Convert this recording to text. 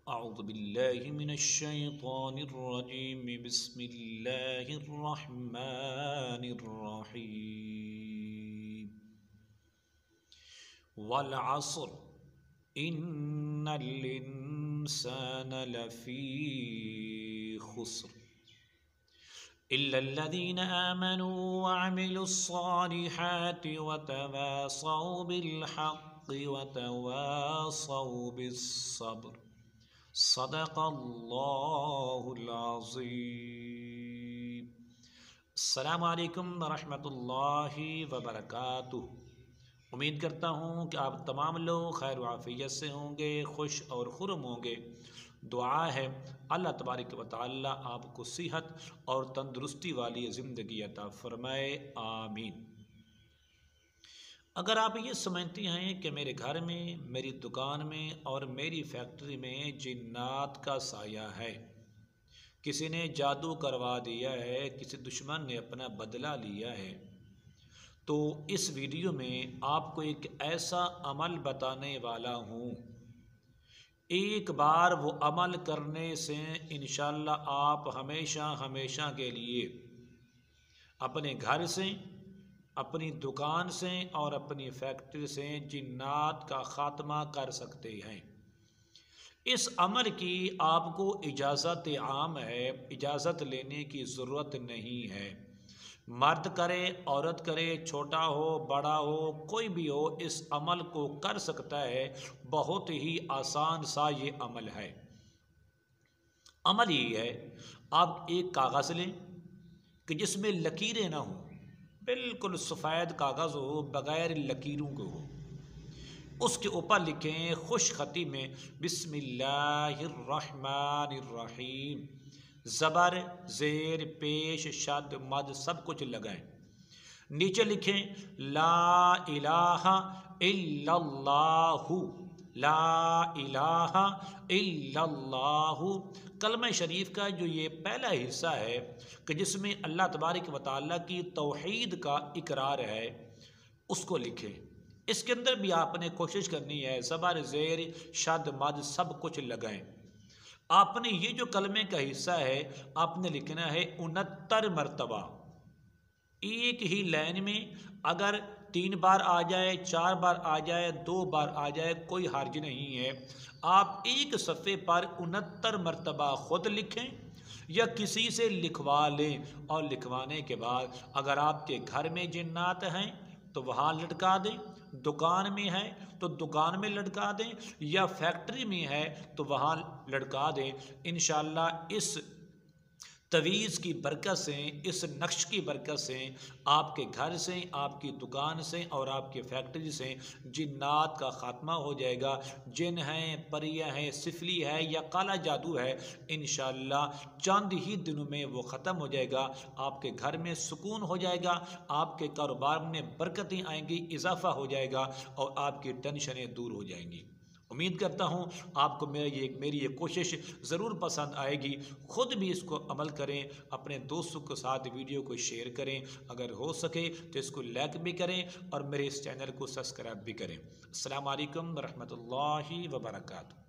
اعوذ باللہ من الشیطان الرجیم بسم اللہ الرحمن الرحیم والعصر ان الانسان لفی خسر الا الذین آمنوا وعملوا الصالحات وتواصوا بالحق وتواصوا بالصبر صدق اللہ العظیم۔ السلام علیکم ورحمۃ اللہ وبرکاتہ۔ امید کرتا ہوں کہ آپ تمام لوگ خیر و عافیت سے ہوں گے، خوش اور خرم ہوں گے۔ دعا ہے اللہ تبارک و تعالی آپ کو صحت اور تندرستی والی زندگی عطا فرمائے، آمین۔ اگر آپ یہ سمجھتی ہیں کہ میرے گھر میں، میری دکان میں اور میری فیکٹری میں جنات کا سایہ ہے، کسی نے جادو کروا دیا ہے، کسی دشمن نے اپنا بدلہ لیا ہے، تو اس ویڈیو میں آپ کو ایک ایسا عمل بتانے والا ہوں، ایک بار وہ عمل کرنے سے انشاءاللہ آپ ہمیشہ ہمیشہ کے لیے اپنے گھر سے، اپنی دکان سے اور اپنی فیکٹری سے جنات کا خاتمہ کر سکتے ہیں۔ اس عمل کی آپ کو اجازت عام ہے، اجازت لینے کی ضرورت نہیں ہے۔ مرد کرے، عورت کرے، چھوٹا ہو، بڑا ہو، کوئی بھی ہو، اس عمل کو کر سکتا ہے۔ بہت ہی آسان سا یہ عمل ہے۔ عمل یہ ہے، آپ ایک کاغذ لیں کہ جس میں لکیریں نہ ہوں، بالکل سفید کاغذ ہو، بغیر لکیروں کے ہو۔ اس کے اوپر لکھیں خوش خطی میں بسم اللہ الرحمن الرحیم، زبر، زیر، پیش، شد، مد سب کچھ لگائیں۔ نیچے لکھیں لا الہ الا اللہ، لا الہ الا اللہ۔ کلمہ شریف کا جو یہ پہلا حصہ ہے کہ جس میں اللہ تبارک و تعالیٰ کی توحید کا اقرار ہے، اس کو لکھیں۔ اس کے اندر بھی آپ نے کوشش کرنی ہے زبر، زیر، شد، مد سب کچھ لگائیں۔ آپ نے یہ جو کلمے کا حصہ ہے آپ نے لکھنا ہے 69 مرتبہ، ایک ہی لائن میں۔ اگر 3 بار آ جائے، 4 بار آ جائے، 2 بار آ جائے، کوئی حرج نہیں ہے۔ آپ ایک صفحے پر 69 مرتبہ خود لکھیں یا کسی سے لکھوا لیں، اور لکھوانے کے بعد اگر آپ کے گھر میں جنات ہیں تو وہاں لٹکا دیں، دکان میں ہے تو دکان میں لٹکا دیں، یا فیکٹری میں ہے تو وہاں لٹکا دیں۔ انشاءاللہ اس تویز کی برکت سے، اس نقش کی برکت سے آپ کے گھر سے، آپ کی دکان سے اور آپ کی فیکٹری سے جنات کا خاتمہ ہو جائے گا۔ جن ہیں، پریاں ہیں، سفلی ہے یا کالا جادو ہے، انشاءاللہ چند ہی دنوں میں وہ ختم ہو جائے گا۔ آپ کے گھر میں سکون ہو جائے گا، آپ کے کاروبار میں برکتیں آئیں گی، اضافہ ہو جائے گا اور آپ کی ٹینشنیں دور ہو جائیں گی۔ امید کرتا ہوں آپ کو میری یہ کوشش ضرور پسند آئے گی۔ خود بھی اس کو عمل کریں، اپنے دوستوں کے ساتھ ویڈیو کو شیئر کریں، اگر ہو سکے تو اس کو لائک بھی کریں اور میرے اس چینل کو سبسکرائب بھی کریں۔ السلام علیکم ورحمۃ اللہ وبرکاتہ۔